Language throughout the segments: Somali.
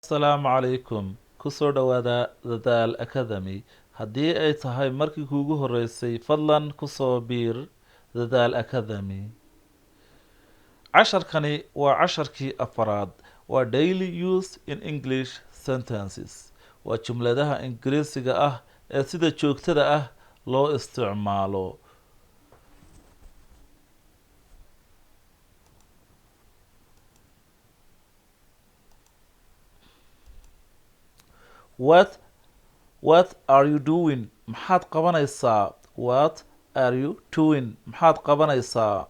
asalaamu calaykum kusoo dhowaada dadaal academy haddii ay tahay markii kuugu horeysay fadlan kusoo biir dadaal academy casharkani waa casharkii afaraad waa daily use in english sentences waa jumladaha ingiriisiga ah ee sida joogtada ah loo isticmaalo what are you doing maxaad qabanaysaa what are you doing maxaad qabanaysaa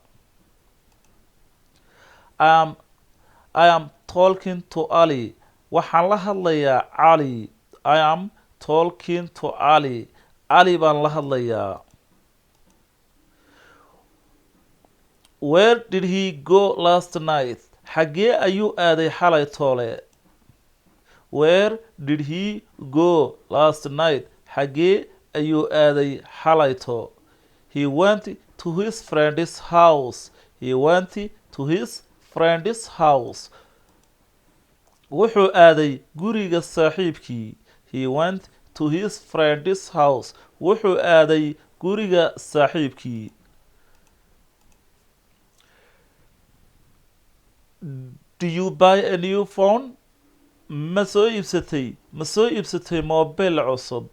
I am talking to Ali waxaan la hadlayaa cali I am talking to Ali cali baan la hadlayaa where did he go last night xaggee ayuu aaday xalay toole where did he go last night xaggee ayuu aaday xalayto he went to his friend's house he went to his friend's house wuxuu aaday guriga saaxiibkii he went to his friend's house wuxuu aaday guriga saaxiibkii do you buy a new phone ma soo iibsatay mobile cusub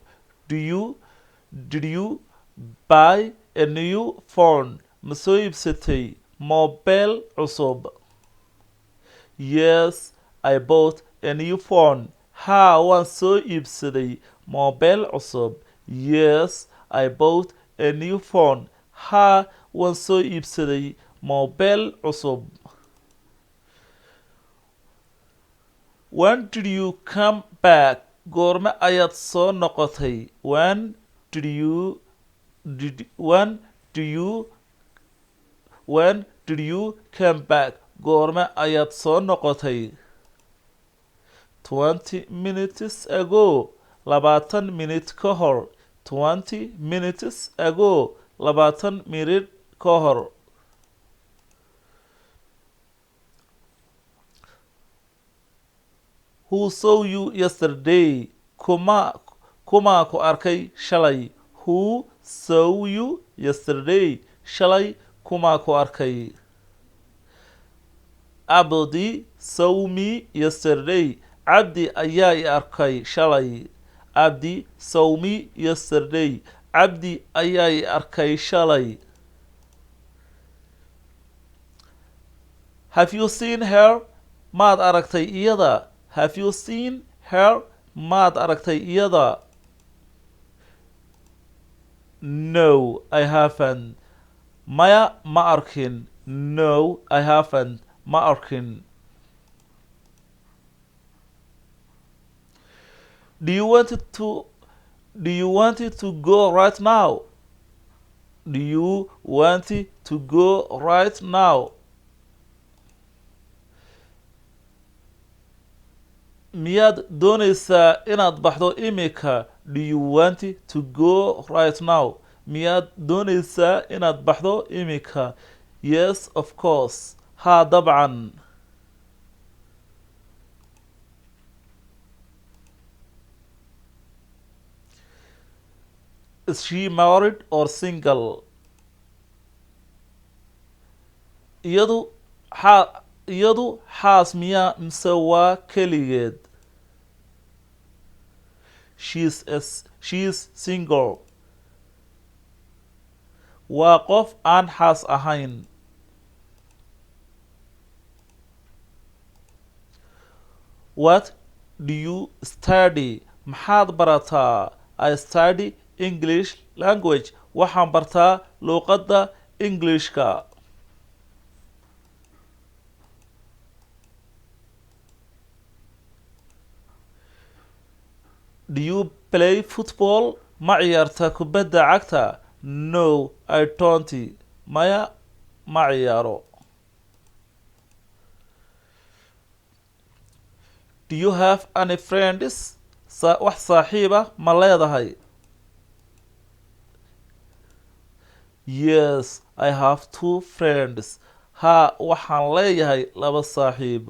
did you buy a new phone ma soo iibsatay mobile cusub yes I bought a new phone haa waan soo iibsaday mobile cusub yes I bought a new phone haa waan soo iibsaday mobile cusub when did you come back goorme ayaad soo noqotay when did you come back goorme ayaad soo noqotay 20 minutes ago 20 minute ka hor 20 minutes ago 20 minute ka hor who saw you yesterday kumaa ku arkay shalay who saw you yesterday shalay kumaa ku arkay abdi saw me yesterday cabdi ayaa i arkay shalay abdi saw me yesterday cabdi ayaa i arkay shalay have you seen her maad aragtay iyada have you seen her maad aragtay iyada no I haven't maya ma arkin no I haven't ma arkin do you want to go right now do you want to go right now miyaad doonaysaa inaad baxdo imika do you want to go right now miyaad doonaysaa inaad baxdo imika yes of course haa dabcan is she married or single iyadu xaas miyaa mise waa keligeed she's single waa qof aan xaas ahayn what do you study maxaad barataa I study English language waxaan bartaa luuqadda Englishka do you play football ma ciyaarta kubadda cagta no I don't maya ma ciyaaro do you have any friends wax saaxiiba ma leedahay yes I have 2 friends haa waxaan leeyahay 2 saaxiib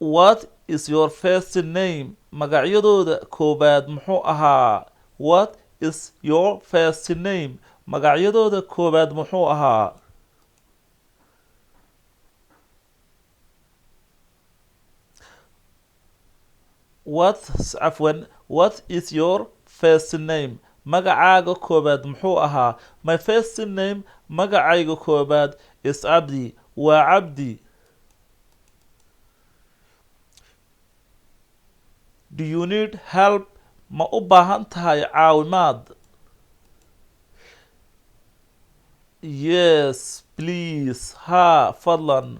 What is your first name? Magacyadooda koobaad muxuu ahaa? What is your first name? Magacyadooda koobaad muxuu ahaa? What is your first name? Magacaaga koobaad muxuu ahaa? My first name magacayga koobaad is Abdi. Waa Cabdi. Do you need help? Ma u baahan tahay caawimaad? Yes, please. Ha, fadlan.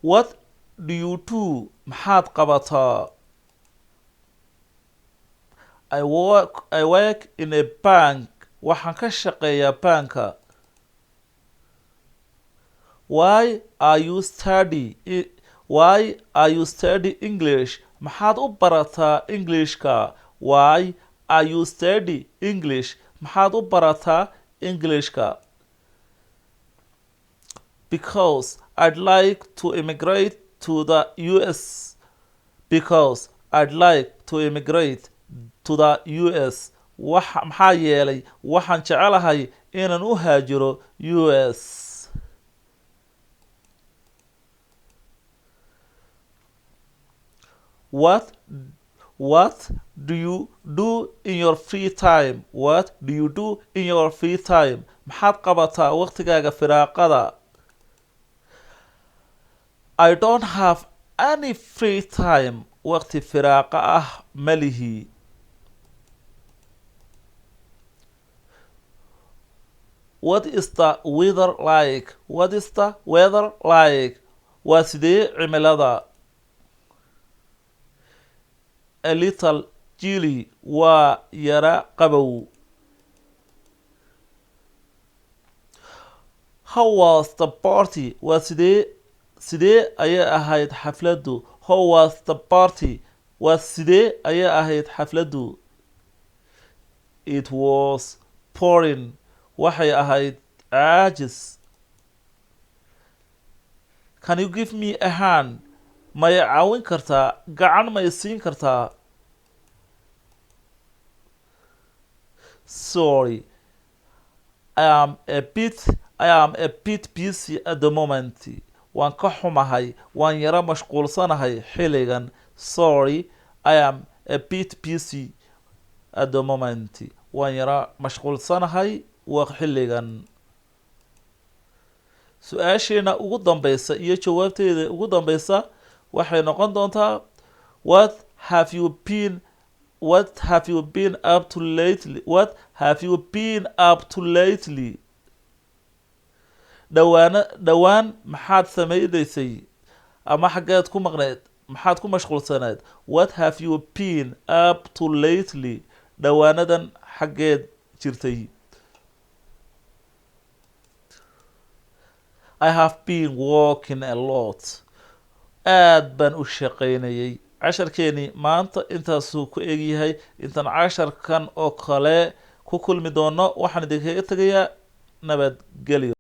What do you do? Maxaad qabataa? I work in a bank. Waxaan ka shaqeeyaa banka. Why are you study English? Maxaad u barataa Englishka? Why are you study English? Maxaad u barataa Englishka? Because I'd like to immigrate to the US. Because I'd like to immigrate to the US. Maxaa yeelay waxaan jecelahay inaan u haajiro US. What do you do in your free time? What do you do in your free time? Maxaad qabataa waqtigaaga firaaqada? I don't have any free time. Waqti firaaqa ah ma lihi. What is the weather like? What is the weather like? Waa sidee cimilada? A little chilly. Waa yara qabow. How was the party? Waa sidee ayay ahayd xafladu? How was the party? Waa sidee ayay ahayd xafladu? It was pouring. Waxay ahayd caajis. Can you give me a hand? May caawin kartaa? Gacan may siin kartaa? Sorry, I am a bit busy at the moment. Waan ka xumahay. Waan yara mashquulsanahay xilligan. Sorry, I am a bit busy at the moment. Waan yara mashquulsanahay xilligan. Su-aasheena ugu dambaysa iyo jawaabteeda ugu dambaysa waxay noqon doontaa What have you been up to lately? What have you been up to lately? dhawaan maxaad samaynaysay ama xaggeed ku maqneed? Maxaad ku mashquulsanayd? What have you been up to lately? dhawaanadan xaggeed jirtay? I have been working a lot. Aad baan u shaqaynayay. casharkeeni maanta intaasuu ku egyahay. Intaan casharkan oo kale ku kulmi doono waxaan idinkaga tegayaa nabadgelyo.